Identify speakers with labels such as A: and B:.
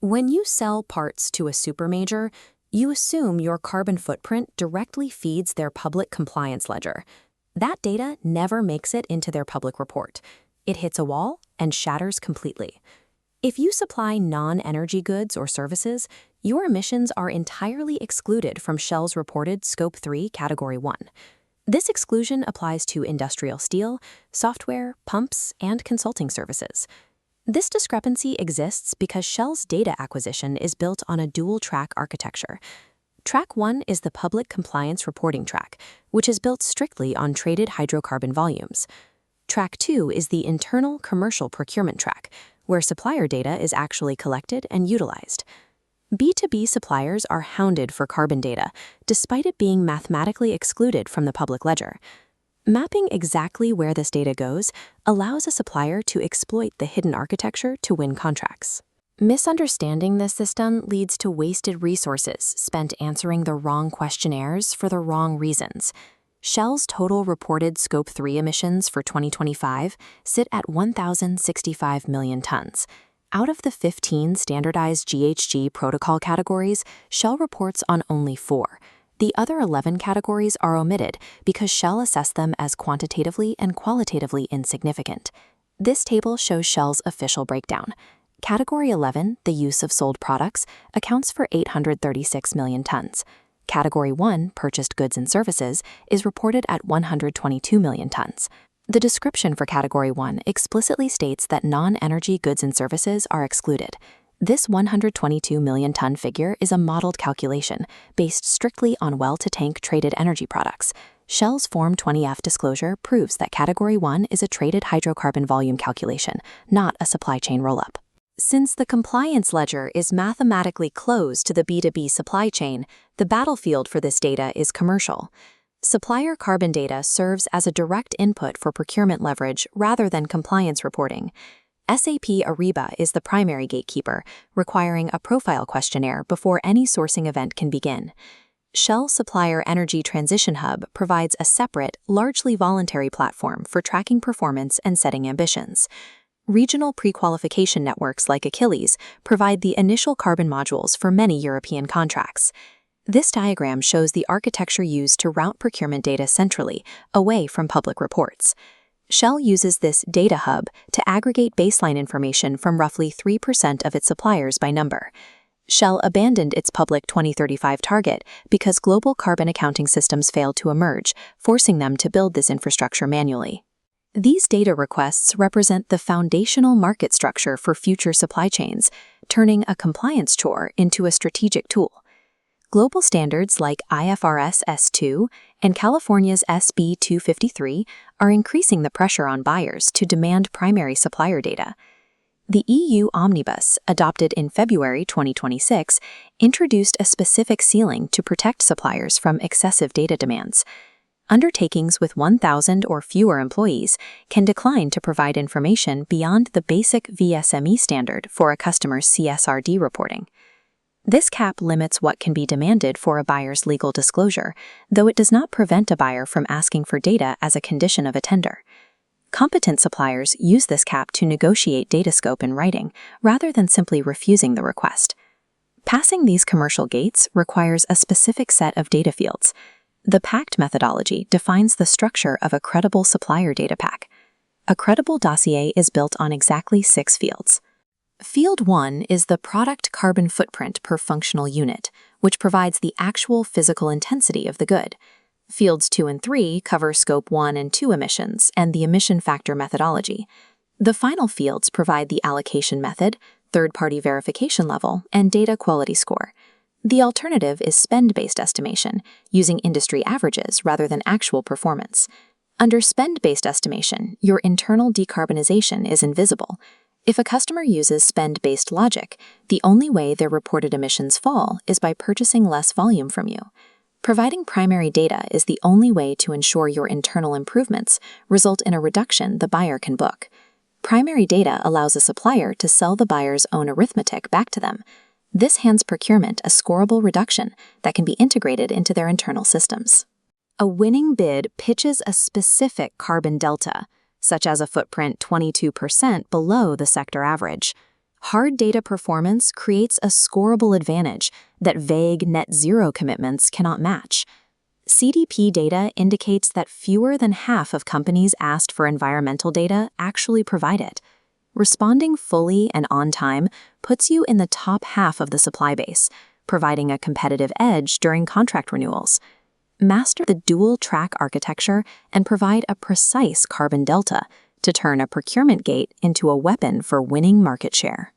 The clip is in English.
A: When you sell parts to a supermajor, you assume your carbon footprint directly feeds their public compliance ledger. That data never makes it into their public report. It hits a wall and shatters completely. If you supply non-energy goods or services, your emissions are entirely excluded from Shell's reported Scope 3 Category 1. This exclusion applies to industrial steel, software, pumps, and consulting services. This discrepancy exists because Shell's data acquisition is built on a dual-track architecture. Track 1 is the Public Compliance Reporting Track, which is built strictly on traded hydrocarbon volumes. Track 2 is the Internal Commercial Procurement Track, where supplier data is actually collected and utilized. B2B suppliers are hounded for carbon data, despite it being mathematically excluded from the public ledger. Mapping exactly where this data goes allows a supplier to exploit the hidden architecture to win contracts. Misunderstanding this system leads to wasted resources spent answering the wrong questionnaires for the wrong reasons. Shell's total reported Scope 3 emissions for 2025 sit at 1,065 million tons. Out of the 15 standardized GHG protocol categories, Shell reports on only 4. The other 11 categories are omitted because Shell assessed them as quantitatively and qualitatively insignificant. This table shows Shell's official breakdown. Category 11, the use of sold products, accounts for 836 million tons. Category 1, purchased goods and services, is reported at 122 million tons. The description for Category 1 explicitly states that non-energy goods and services are excluded. This 122 million ton figure is a modeled calculation based strictly on well-to-tank traded energy products. Shell's Form 20F disclosure proves that Category 1 is a traded hydrocarbon volume calculation, not a supply chain roll-up. Since the compliance ledger is mathematically closed to the B2B supply chain, the battlefield for this data is commercial. Supplier carbon data serves as a direct input for procurement leverage rather than compliance reporting. SAP Ariba is the primary gatekeeper, requiring a profile questionnaire before any sourcing event can begin. Shell Supplier Energy Transition Hub provides a separate, largely voluntary platform for tracking performance and setting ambitions. Regional pre-qualification networks like Achilles provide the initial carbon modules for many European contracts. This diagram shows the architecture used to route procurement data centrally, away from public reports. Shell uses this data hub to aggregate baseline information from roughly 3% of its suppliers by number. Shell abandoned its public 2035 target because global carbon accounting systems failed to emerge, forcing them to build this infrastructure manually. These data requests represent the foundational market structure for future supply chains, turning a compliance chore into a strategic tool. Global standards like IFRS S2 and California's SB 253 are increasing the pressure on buyers to demand primary supplier data. The EU Omnibus, adopted in February 2026, introduced a specific ceiling to protect suppliers from excessive data demands. Undertakings with 1,000 or fewer employees can decline to provide information beyond the basic VSME standard for a customer's CSRD reporting. This cap limits what can be demanded for a buyer's legal disclosure, though it does not prevent a buyer from asking for data as a condition of a tender. Competent suppliers use this cap to negotiate data scope in writing, rather than simply refusing the request. Passing these commercial gates requires a specific set of data fields. The PACT methodology defines the structure of a credible supplier data pack. A credible dossier is built on exactly 6 fields. Field 1 is the product carbon footprint per functional unit, which provides the actual physical intensity of the good. Fields 2 and 3 cover Scope 1 and 2 emissions and the emission factor methodology. The final fields provide the allocation method, third-party verification level, and data quality score. The alternative is spend-based estimation, using industry averages rather than actual performance. Under spend-based estimation, your internal decarbonization is invisible. If a customer uses spend-based logic, the only way their reported emissions fall is by purchasing less volume from you. Providing primary data is the only way to ensure your internal improvements result in a reduction the buyer can book. Primary data allows a supplier to sell the buyer's own arithmetic back to them. This hands procurement a scorable reduction that can be integrated into their internal systems. A winning bid pitches a specific carbon delta, such as a footprint 22% below the sector average. Hard data performance creates a scorable advantage that vague net zero commitments cannot match. CDP data indicates that fewer than half of companies asked for environmental data actually provide it. Responding fully and on time puts you in the top half of the supply base, providing a competitive edge during contract renewals. Master the dual-track architecture and provide a precise carbon delta to turn a procurement gate into a weapon for winning market share.